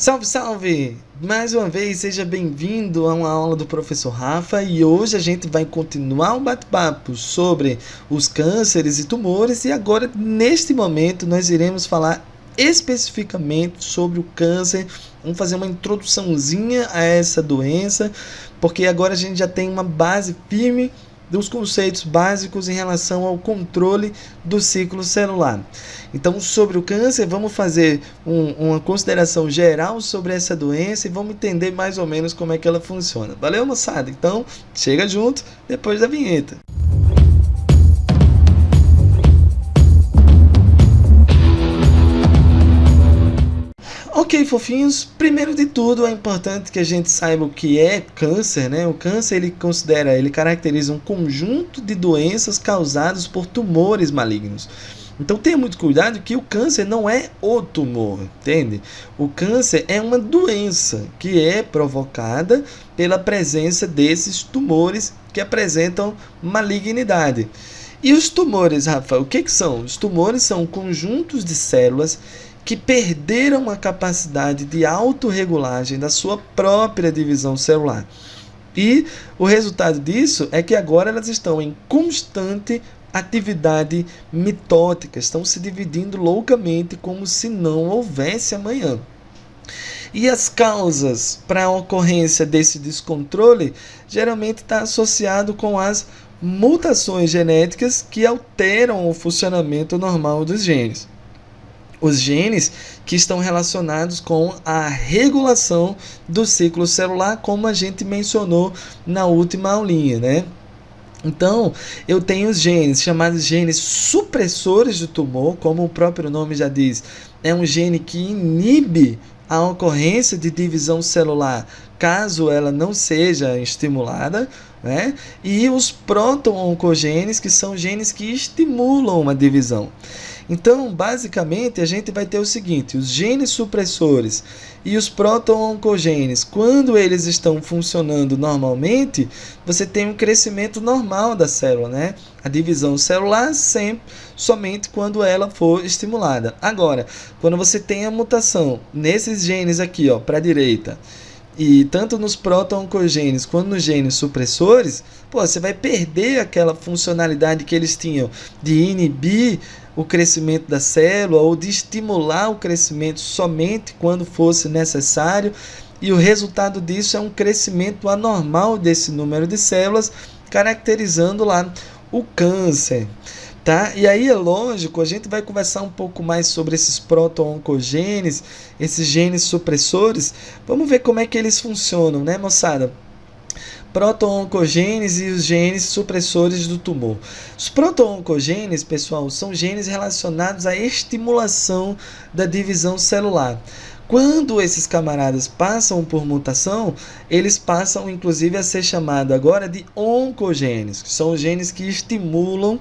Salve, salve! Mais uma vez, seja bem-vindo a uma aula do professor Rafa e hoje a gente vai continuar um bate-papo sobre os cânceres e tumores e agora, neste momento, nós iremos falar especificamente sobre o câncer. Vamos fazer uma introduçãozinha a essa doença, porque agora a gente já tem uma base firme dos conceitos básicos em relação ao controle do ciclo celular. Então, sobre o câncer, vamos fazer uma consideração geral sobre essa doença e vamos entender mais ou menos como é que ela funciona. Valeu, moçada? Então, chega junto depois da vinheta. Ok, fofinhos, primeiro de tudo é importante que a gente saiba o que é câncer, né? O câncer ele caracteriza um conjunto de doenças causadas por tumores malignos. Então tenha muito cuidado que o câncer não é o tumor, entende? O câncer é uma doença que é provocada pela presença desses tumores que apresentam malignidade. E os tumores, Rafa, o que são? Os tumores são conjuntos de células que perderam a capacidade de autorregulagem da sua própria divisão celular. E o resultado disso é que agora elas estão em constante atividade mitótica, estão se dividindo loucamente como se não houvesse amanhã. E as causas para a ocorrência desse descontrole geralmente está associado com as mutações genéticas que alteram o funcionamento normal dos genes. Os genes que estão relacionados com a regulação do ciclo celular, como a gente mencionou na última aulinha, né? Então, eu tenho os genes chamados genes supressores do tumor, como o próprio nome já diz, é um gene que inibe a ocorrência de divisão celular, caso ela não seja estimulada, né? E os proto-oncogenes, que são genes que estimulam a divisão. Então, basicamente, a gente vai ter o seguinte: os genes supressores e os proto-oncogenes, quando eles estão funcionando normalmente, você tem um crescimento normal da célula, né? A divisão celular somente quando ela for estimulada. Agora, quando você tem a mutação nesses genes aqui, ó, para a direita, e tanto nos proto-oncogenes quanto nos genes supressores, você vai perder aquela funcionalidade que eles tinham de inibir o crescimento da célula ou de estimular o crescimento somente quando fosse necessário, e o resultado disso é um crescimento anormal desse número de células, caracterizando lá o câncer. Tá? E aí é lógico, a gente vai conversar um pouco mais sobre esses proto-oncogenes, esses genes supressores. Vamos ver como é que eles funcionam, né, moçada? Proto-oncogenes e os genes supressores do tumor. Os proto-oncogenes, pessoal, são genes relacionados à estimulação da divisão celular. Quando esses camaradas passam por mutação, eles passam inclusive a ser chamados agora de oncogenes, que são os genes que estimulam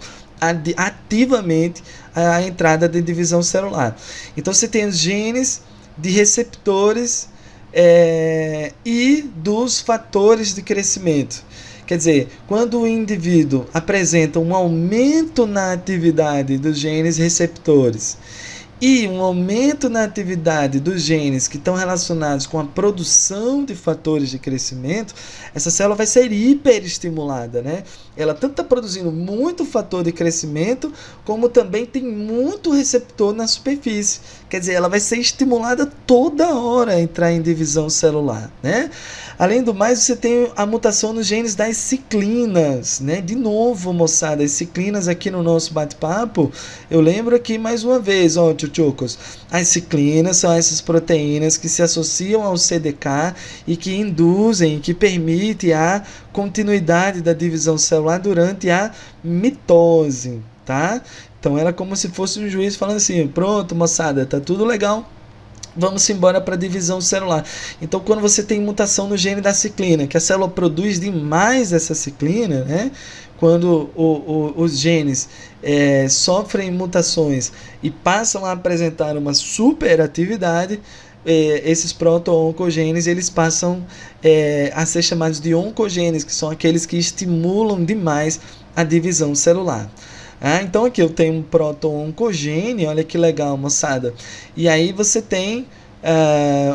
ativamente a entrada de divisão celular. Então você tem os genes de receptores e dos fatores de crescimento. Quer dizer, quando o indivíduo apresenta um aumento na atividade dos genes receptores e um aumento na atividade dos genes que estão relacionados com a produção de fatores de crescimento, essa célula vai ser hiperestimulada, né? Ela tanto está produzindo muito fator de crescimento, como também tem muito receptor na superfície. Quer dizer, ela vai ser estimulada toda hora a entrar em divisão celular, né? Além do mais, você tem a mutação nos genes das ciclinas, né? De novo, moçada, as ciclinas aqui no nosso bate-papo, eu lembro aqui mais uma vez, ó, tchutchucos, as ciclinas são essas proteínas que se associam ao CDK e que induzem, que permitem a continuidade da divisão celular durante a mitose, tá? Então era como se fosse um juiz falando assim: pronto, moçada, tá tudo legal, vamos embora para a divisão celular. Então, quando você tem mutação no gene da ciclina, que a célula produz demais essa ciclina, né? Quando os genes sofrem mutações e passam a apresentar uma superatividade, esses proto-oncogenes eles passam a ser chamados de oncogenes, que são aqueles que estimulam demais a divisão celular. Então aqui eu tenho um proto-oncogene, olha que legal, moçada. E aí você tem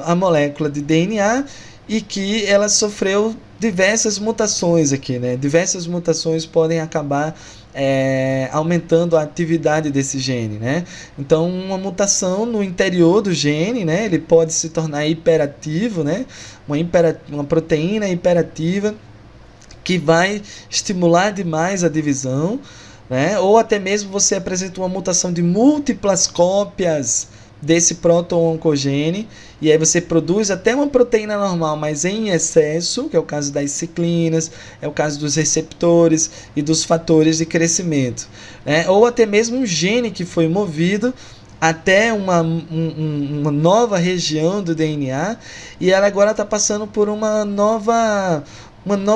a molécula de DNA e que ela sofreu diversas mutações aqui, né? Diversas mutações podem acabar aumentando a atividade desse gene, né? Então, uma mutação no interior do gene, né? Ele pode se tornar hiperativo, né? Uma proteína hiperativa que vai estimular demais a divisão, né? Ou até mesmo você apresenta uma mutação de múltiplas cópias desse proto-oncogene, e aí você produz até uma proteína normal, mas em excesso, que é o caso das ciclinas, é o caso dos receptores e dos fatores de crescimento, né? Ou até mesmo um gene que foi movido até uma nova região do DNA, e ela agora está passando por uma nova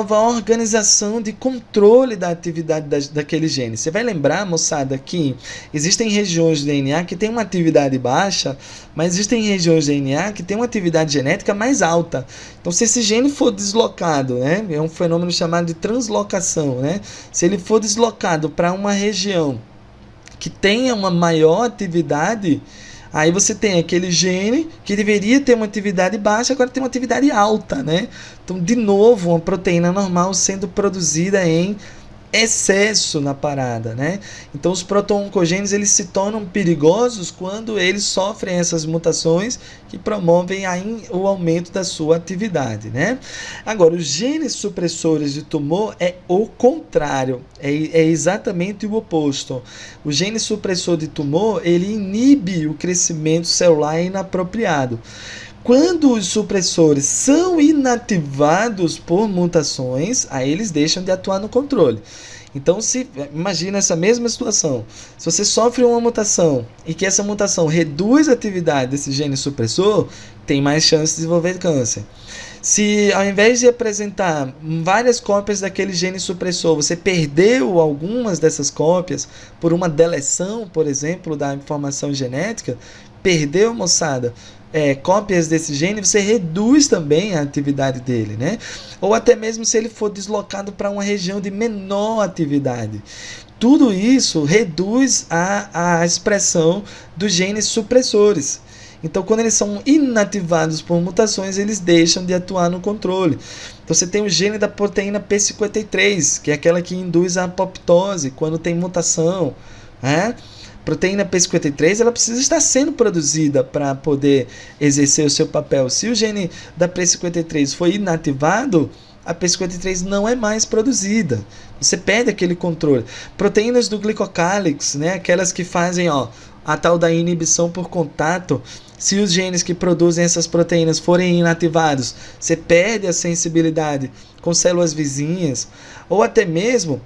organização de controle da atividade daquele gene. Você vai lembrar, moçada, que existem regiões do DNA que têm uma atividade baixa, mas existem regiões do DNA que têm uma atividade genética mais alta. Então, se esse gene for deslocado, né, é um fenômeno chamado de translocação, né? Se ele for deslocado para uma região que tenha uma maior atividade, aí você tem aquele gene que deveria ter uma atividade baixa, agora tem uma atividade alta, né? Então, de novo, uma proteína normal sendo produzida em excesso na parada, né? Então, os proto-oncogenes, eles se tornam perigosos quando eles sofrem essas mutações que promovem o aumento da sua atividade, né? Agora, os genes supressores de tumor é o contrário, é exatamente o oposto. O gene supressor de tumor, ele inibe o crescimento celular inapropriado. Quando os supressores são inativados por mutações, aí eles deixam de atuar no controle. Então, imagina essa mesma situação. Se você sofre uma mutação e que essa mutação reduz a atividade desse gene supressor, tem mais chance de desenvolver câncer. Se ao invés de apresentar várias cópias daquele gene supressor, você perdeu algumas dessas cópias por uma deleção, por exemplo, da informação genética, perdeu, moçada, cópias desse gene, você reduz também a atividade dele, né? Ou até mesmo se ele for deslocado para uma região de menor atividade. Tudo isso reduz a expressão dos genes supressores. Então, quando eles são inativados por mutações, eles deixam de atuar no controle. Então, você tem o gene da proteína P53, que é aquela que induz a apoptose quando tem mutação, né? Proteína P53, ela precisa estar sendo produzida para poder exercer o seu papel. Se o gene da P53 foi inativado, a P53 não é mais produzida. Você perde aquele controle. Proteínas do glicocálix, né, aquelas que fazem a tal da inibição por contato, se os genes que produzem essas proteínas forem inativados, você perde a sensibilidade com células vizinhas, ou até mesmo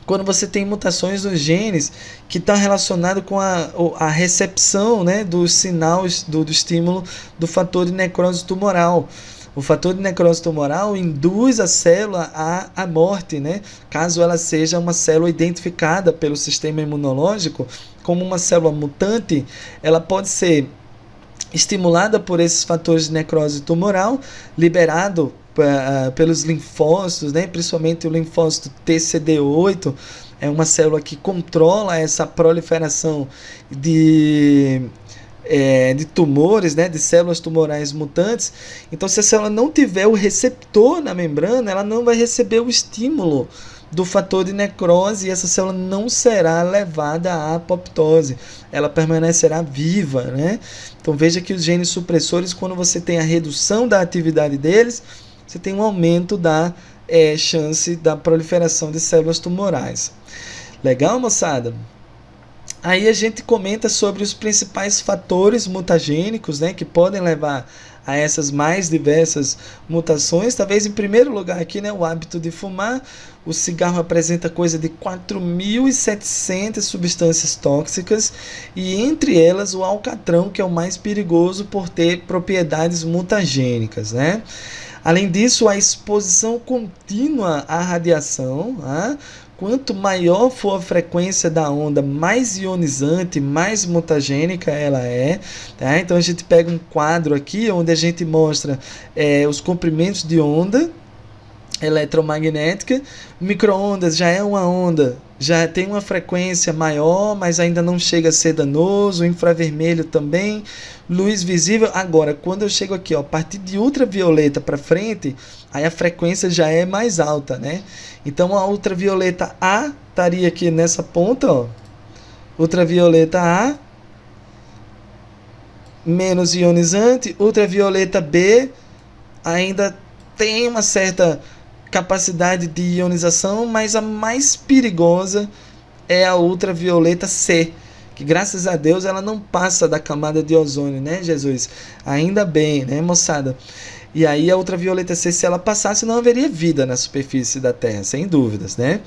quando você tem mutações nos genes que estão relacionados com a recepção, né, dos sinais do estímulo do fator de necrose tumoral. O fator de necrose tumoral induz a célula à morte, né? Caso ela seja uma célula identificada pelo sistema imunológico como uma célula mutante, ela pode ser estimulada por esses fatores de necrose tumoral, liberado pelos linfócitos, né? Principalmente o linfócito TCD8, é uma célula que controla essa proliferação de tumores, né? De células tumorais mutantes. Então, se a célula não tiver o receptor na membrana, ela não vai receber o estímulo do fator de necrose e essa célula não será levada à apoptose, ela permanecerá viva, né? Então veja que os genes supressores, quando você tem a redução da atividade deles, você tem um aumento da chance da proliferação de células tumorais. Legal, moçada? Aí a gente comenta sobre os principais fatores mutagênicos, né, que podem levar a essas mais diversas mutações. Talvez em primeiro lugar aqui, né, o hábito de fumar. O cigarro apresenta coisa de 4.700 substâncias tóxicas e entre elas o alcatrão, que é o mais perigoso por ter propriedades mutagênicas, né? Além disso, a exposição contínua à radiação, quanto maior for a frequência da onda, mais ionizante, mais mutagênica ela é. Tá? Então a gente pega um quadro aqui onde a gente mostra os comprimentos de onda eletromagnética. Micro-ondas já é uma onda, já tem uma frequência maior, mas ainda não chega a ser danoso. Infravermelho também, luz visível. Agora, quando eu chego aqui, ó, a partir de ultravioleta para frente, aí a frequência já é mais alta, né? Então a ultravioleta A estaria aqui nessa ponta, ó. Ultravioleta A, menos ionizante. Ultravioleta B ainda tem uma certa capacidade de ionização, mas a mais perigosa é a ultravioleta C, que graças a Deus ela não passa da camada de ozônio, né, Jesus? Ainda bem, né, moçada? E aí a ultravioleta C, se ela passasse, não haveria vida na superfície da Terra, sem dúvidas, né?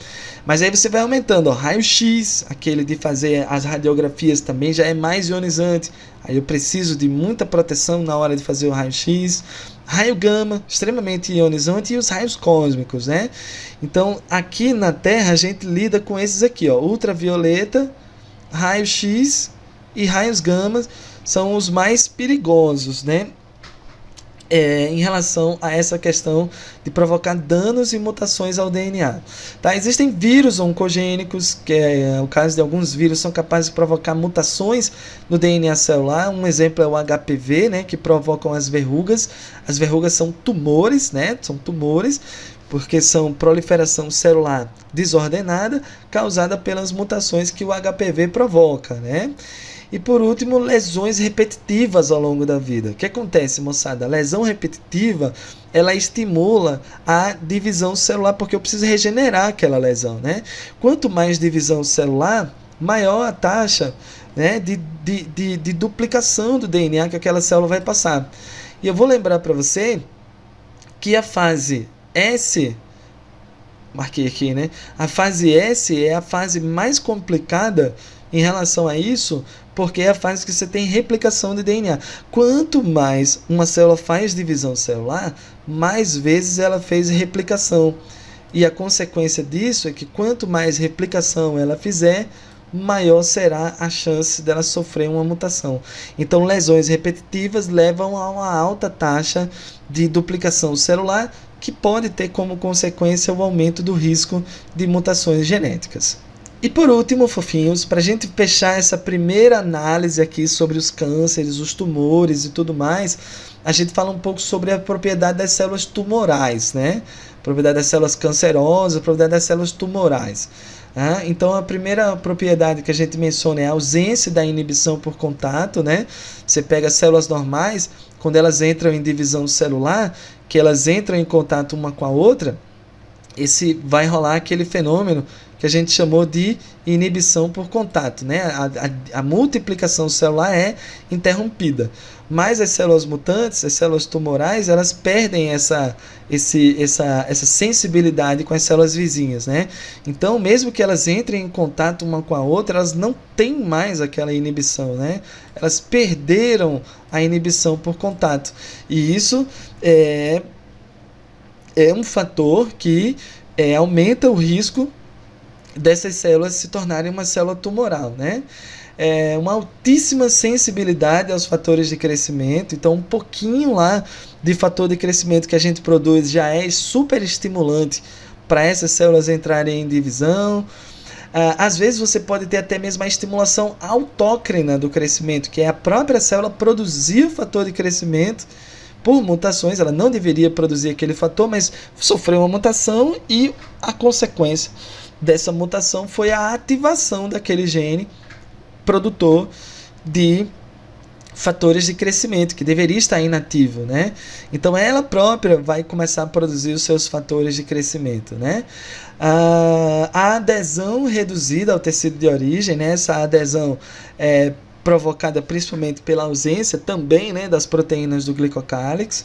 Mas aí você vai aumentando, ó, raio-x, aquele de fazer as radiografias também já é mais ionizante. Aí eu preciso de muita proteção na hora de fazer o raio-x. Raio gama, extremamente ionizante, e os raios cósmicos, né? Então, aqui na Terra a gente lida com esses aqui, ó, ultravioleta, raio-x e raios gama são os mais perigosos, né? Em relação a essa questão de provocar danos e mutações ao DNA. Tá? Existem vírus oncogênicos, que é o caso de alguns vírus, são capazes de provocar mutações no DNA celular. Um exemplo é o HPV, né, que provocam as verrugas. As verrugas são tumores, né, são tumores, porque são proliferação celular desordenada causada pelas mutações que o HPV provoca, né? E por último, lesões repetitivas ao longo da vida. O que acontece, moçada? A lesão repetitiva, ela estimula a divisão celular, porque eu preciso regenerar aquela lesão, né? Quanto mais divisão celular, maior a taxa, né, de duplicação do DNA que aquela célula vai passar. E eu vou lembrar para você que a fase S, marquei aqui, né? A fase S é a fase mais complicada em relação a isso, porque é a fase que você tem replicação de DNA. Quanto mais uma célula faz divisão celular, mais vezes ela fez replicação. E a consequência disso é que quanto mais replicação ela fizer, maior será a chance dela sofrer uma mutação. Então, lesões repetitivas levam a uma alta taxa de duplicação celular, que pode ter como consequência o aumento do risco de mutações genéticas. E por último, fofinhos, para a gente fechar essa primeira análise aqui sobre os cânceres, os tumores e tudo mais, a gente fala um pouco sobre a propriedade das células tumorais, né? Propriedade das células cancerosas, propriedade das células tumorais. Então, a primeira propriedade que a gente menciona é a ausência da inibição por contato, né? Você pega células normais, quando elas entram em divisão celular, que elas entram em contato uma com a outra, vai rolar aquele fenômeno que a gente chamou de inibição por contato, né? A multiplicação celular é interrompida, mas as células mutantes, as células tumorais, elas perdem essa sensibilidade com as células vizinhas, né? Então, mesmo que elas entrem em contato uma com a outra, elas não têm mais aquela inibição, né? Elas perderam a inibição por contato, e isso é um fator que aumenta o risco dessas células se tornarem uma célula tumoral, né? Uma altíssima sensibilidade aos fatores de crescimento. Então, um pouquinho lá de fator de crescimento que a gente produz já é super estimulante para essas células entrarem em divisão. Às vezes você pode ter até mesmo a estimulação autócrina do crescimento, que é a própria célula produzir o fator de crescimento por mutações. Ela não deveria produzir aquele fator, mas sofreu uma mutação e a consequência dessa mutação foi a ativação daquele gene produtor de fatores de crescimento, que deveria estar inativo, né? Então ela própria vai começar a produzir os seus fatores de crescimento, né? A adesão reduzida ao tecido de origem, né? Essa adesão é provocada principalmente pela ausência também, né, das proteínas do glicocálix.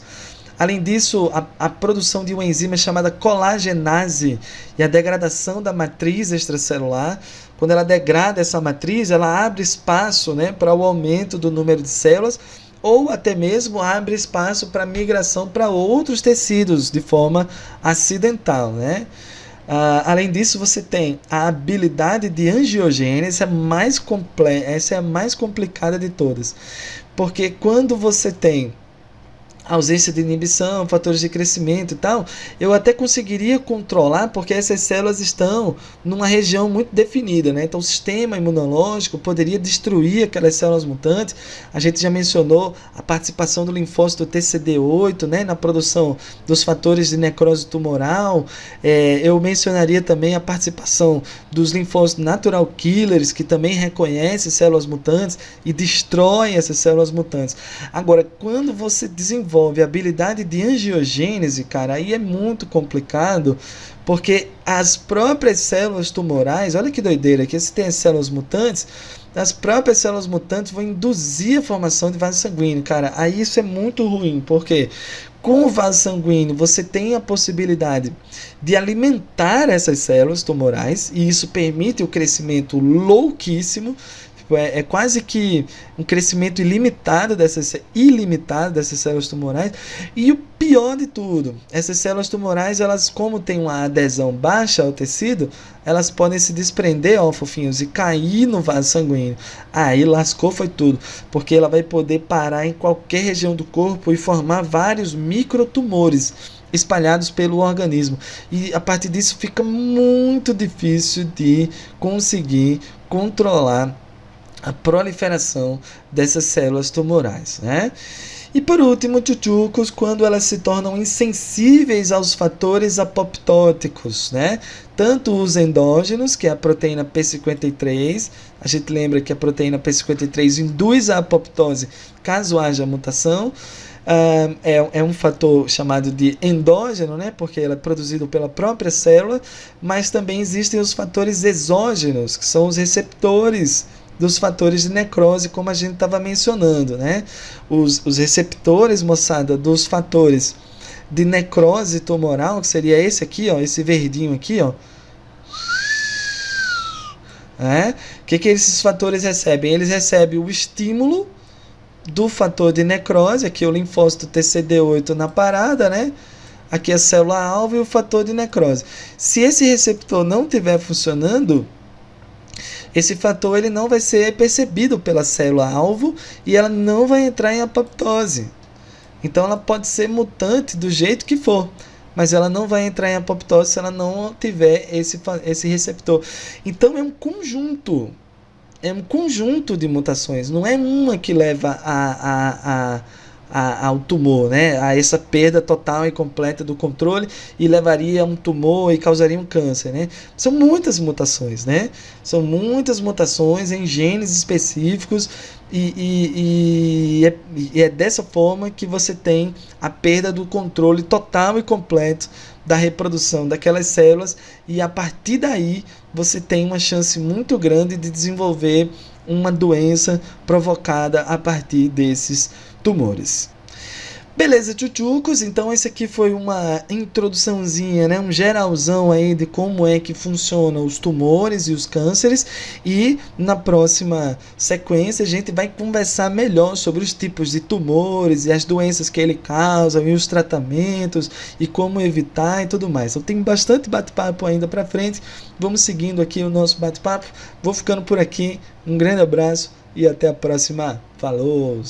Além disso, a produção de uma enzima chamada colagenase e a degradação da matriz extracelular. Quando ela degrada essa matriz, ela abre espaço, né, para o aumento do número de células, ou até mesmo abre espaço para migração para outros tecidos de forma acidental, né? Além disso, você tem a habilidade de angiogênese, essa é a mais complicada de todas. Porque quando você tem ausência de inibição, fatores de crescimento e tal, eu até conseguiria controlar, porque essas células estão numa região muito definida, né? Então o sistema imunológico poderia destruir aquelas células mutantes. A gente já mencionou a participação do linfócito TCD8, né, na produção dos fatores de necrose tumoral. Eu mencionaria também a participação dos linfócitos natural killers, que também reconhecem células mutantes e destroem essas células mutantes. Agora, quando você desenvolve a habilidade de angiogênese, cara, aí é muito complicado, porque as próprias células tumorais, olha que doideira, aqui você tem as células mutantes, as próprias células mutantes vão induzir a formação de vaso sanguíneo, cara, aí isso é muito ruim, porque com o vaso sanguíneo você tem a possibilidade de alimentar essas células tumorais, e isso permite o crescimento louquíssimo. É quase que um crescimento ilimitado dessas células tumorais. E o pior de tudo, essas células tumorais, elas, como têm uma adesão baixa ao tecido, elas podem se desprender, ó, fofinhos, e cair no vaso sanguíneo. Aí lascou, foi tudo, porque ela vai poder parar em qualquer região do corpo e formar vários microtumores espalhados pelo organismo. E a partir disso fica muito difícil de conseguir controlar a proliferação dessas células tumorais, né? E por último, tchutchucos, quando elas se tornam insensíveis aos fatores apoptóticos, né? Tanto os endógenos, que é a proteína P53, a gente lembra que a proteína P53 induz a apoptose caso haja mutação. É um fator chamado de endógeno, né? Porque ele é produzido pela própria célula, mas também existem os fatores exógenos, que são os receptores dos fatores de necrose, como a gente estava mencionando, né? Os receptores, moçada, dos fatores de necrose tumoral, que seria esse aqui, ó, esse verdinho aqui, ó. O que esses fatores recebem? Eles recebem o estímulo do fator de necrose, aqui o linfócito TCD8 na parada, né? Aqui a célula-alvo e o fator de necrose. Se esse receptor não estiver funcionando, esse fator ele não vai ser percebido pela célula-alvo e ela não vai entrar em apoptose. Então ela pode ser mutante do jeito que for, mas ela não vai entrar em apoptose se ela não tiver esse receptor. Então é um conjunto de mutações, não é uma que leva ao tumor, né? A essa perda total e completa do controle e levaria a um tumor e causaria um câncer, né? São muitas mutações, né? São muitas mutações em genes específicos e é dessa forma que você tem a perda do controle total e completo da reprodução daquelas células, e a partir daí você tem uma chance muito grande de desenvolver uma doença provocada a partir desses tumores. Beleza, tchutchucos, então esse aqui foi uma introduçãozinha, né, um geralzão aí de como é que funcionam os tumores e os cânceres, e na próxima sequência a gente vai conversar melhor sobre os tipos de tumores e as doenças que ele causa e os tratamentos e como evitar e tudo mais. Então tem bastante bate-papo ainda para frente, vamos seguindo aqui o nosso bate-papo, vou ficando por aqui, um grande abraço e até a próxima, falou!